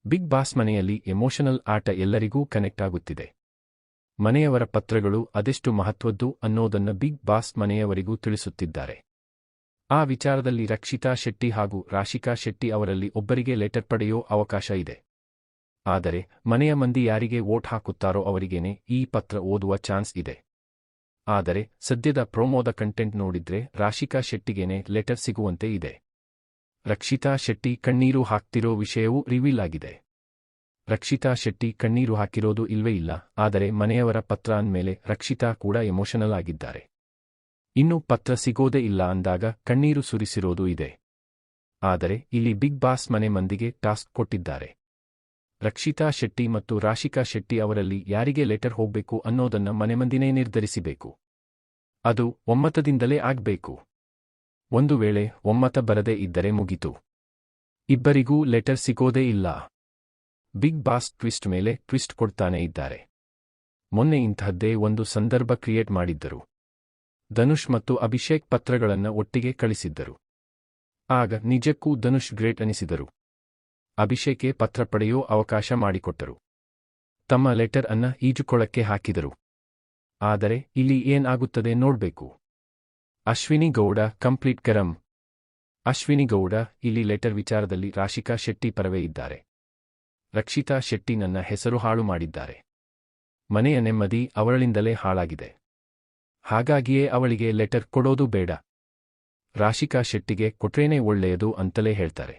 Big boss ಮನೆಯಲ್ಲಿ emotional ಆಟ ಎಲ್ಲರಿಗೂ ಕನೆಕ್ಟ್ ಆಗುತ್ತಿದೆ. ಮನೆಯವರ ಪತ್ರಗಳು ಅದೆಷ್ಟು ಮಹತ್ವದ್ದು ಅನ್ನೋದನ್ನ ಬಿಗ್ ಬಾಸ್ ಮನೆಯವರಿಗೂ ತಿಳಿಸುತ್ತಿದ್ದಾರೆ. ಆ ವಿಚಾರದಲ್ಲಿ ರಕ್ಷಿತಾ ಶೆಟ್ಟಿ ಹಾಗೂ ರಾಶಿಕಾ ಶೆಟ್ಟಿ ಅವರಲ್ಲಿ ಒಬ್ಬರಿಗೆ ಲೆಟರ್ ಪಡೆಯೋ ಅವಕಾಶ ಇದೆ. ಆದರೆ ಮನೆಯ ಮಂದಿ ಯಾರಿಗೆ ವೋಟ್ ಹಾಕುತ್ತಾರೋ ಅವರಿಗೇನೆ ಈ ಪತ್ರ ಓದುವ ಚಾನ್ಸ್ ಇದೆ. ಆದರೆ ಸದ್ಯದ ಪ್ರೊಮೋದ ಕಂಟೆಂಟ್ ನೋಡಿದ್ರೆ ರಾಶಿಕಾ ಶೆಟ್ಟಿಗೇನೆ ಲೆಟರ್ ಸಿಗುವಂತೆ ಇದೆ. ರಕ್ಷಿತಾ ಶೆಟ್ಟಿ ಕಣ್ಣೀರು ಹಾಕ್ತಿರೋ ವಿಷಯವೂ ರಿವೀಲ್ ಆಗಿದೆ. ರಕ್ಷಿತಾ ಶೆಟ್ಟಿ ಕಣ್ಣೀರು ಹಾಕಿರೋದು ಇಲ್ವೇ ಇಲ್ಲ, ಆದರೆ ಮನೆಯವರ ಪತ್ರ ಅಂದ್ಮೇಲೆ ರಕ್ಷಿತಾ ಕೂಡ ಎಮೋಷನಲ್ ಆಗಿದ್ದಾರೆ. ಇನ್ನು ಪತ್ರ ಸಿಗೋದೇ ಇಲ್ಲ ಅಂದಾಗ ಕಣ್ಣೀರು ಸುರಿಸಿರೋದು ಇದೆ. ಆದರೆ ಇಲ್ಲಿ ಬಿಗ್ ಬಾಸ್ ಮನೆ ಮಂದಿಗೆ ಟಾಸ್ಕ್ ಕೊಟ್ಟಿದ್ದಾರೆ. ರಕ್ಷಿತಾ ಶೆಟ್ಟಿ ಮತ್ತು ರಾಶಿಕಾ ಶೆಟ್ಟಿ ಅವರಲ್ಲಿ ಯಾರಿಗೆ ಲೆಟರ್ ಹೋಗ್ಬೇಕು ಅನ್ನೋದನ್ನ ಮನೆಮಂದಿನೇ ನಿರ್ಧರಿಸಬೇಕು. ಅದು ಒಮ್ಮತದಿಂದಲೇ ಆಗ್ಬೇಕು. ಒಂದು ವೇಳೆ ಒಮ್ಮತ ಬರದೇ ಇದ್ದರೆ ಮುಗಿತು. ಇಬ್ಬರಿಗೂ ಲೆಟರ್ ಸಿಗೋದೇ ಇಲ್ಲ. ಬಿಗ್ ಬಾಸ್ ಟ್ವಿಸ್ಟ್ ಮೇಲೆ ಟ್ವಿಸ್ಟ್ ಕೊಡ್ತಾನೆ ಇದ್ದಾರೆ. ಮೊನ್ನೆ ಇಂತಹದ್ದೇ ಒಂದು ಸಂದರ್ಭ ಕ್ರಿಯೇಟ್ ಮಾಡಿದ್ದರು. ಧನುಷ್ ಮತ್ತು ಅಭಿಷೇಕ್ ಪತ್ರಗಳನ್ನ ಒಟ್ಟಿಗೆ ಕಳಿಸಿದ್ದರು. ಆಗ ನಿಜಕ್ಕೂ ಧನುಷ್ ಗ್ರೇಟ್ ಅನಿಸಿದರು. ಅಭಿಷೇಕ್ಗೆ ಪತ್ರ ಪಡೆಯೋ ಅವಕಾಶ ಮಾಡಿಕೊಟ್ಟರು. ತಮ್ಮ ಲೆಟರ್ ಅನ್ನ ಈಜುಕೊಳಕ್ಕೆ ಹಾಕಿದರು. ಆದರೆ ಇಲ್ಲಿ ಏನಾಗುತ್ತದೆ ನೋಡ್ಬೇಕು. ಅಶ್ವಿನಿ ಗೌಡ ಕಂಪ್ಲೀಟ್ ಗರಂ. ಅಶ್ವಿನಿ ಗೌಡ ಇಲ್ಲಿ ಲೆಟರ್ ವಿಚಾರದಲ್ಲಿ ರಾಶಿಕಾ ಶೆಟ್ಟಿ ಪರವೇ ಇದ್ದಾರೆ. ರಕ್ಷಿತಾ ಶೆಟ್ಟಿ ನನ್ನ ಹೆಸರು ಹಾಳು ಮಾಡಿದ್ದಾರೆ. ಮನೆಯ ನೆಮ್ಮದಿ ಅವಳಿಂದಲೇ ಹಾಳಾಗಿದೆ. ಹಾಗಾಗಿಯೇ ಅವಳಿಗೆ ಲೆಟರ್ ಕೊಡೋದು ಬೇಡ. ರಾಶಿಕಾ ಶೆಟ್ಟಿಗೆ ಕೊಟ್ರೇನೇ ಒಳ್ಳೆಯದು ಅಂತಲೇ ಹೇಳ್ತಾರೆ.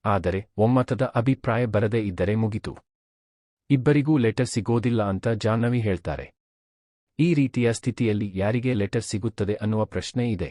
ಆದರೆ ಒಮ್ಮತದ ಅಭಿಪ್ರಾಯ ಬರದೇ ಇದ್ದರೆ ಮುಗಿತು. ಇಬ್ಬರಿಗೂ ಲೆಟರ್ ಸಿಗೋದಿಲ್ಲ ಅಂತ ಜಾಹ್ನವಿ ಹೇಳ್ತಾರೆ. ಈ ರೀತಿಯ ಸ್ಥಿತಿಯಲ್ಲಿ ಯಾರಿಗೆ ಲೆಟರ್ ಸಿಗುತ್ತದೆ ಅನ್ನುವ ಪ್ರಶ್ನೆ ಇದೆ.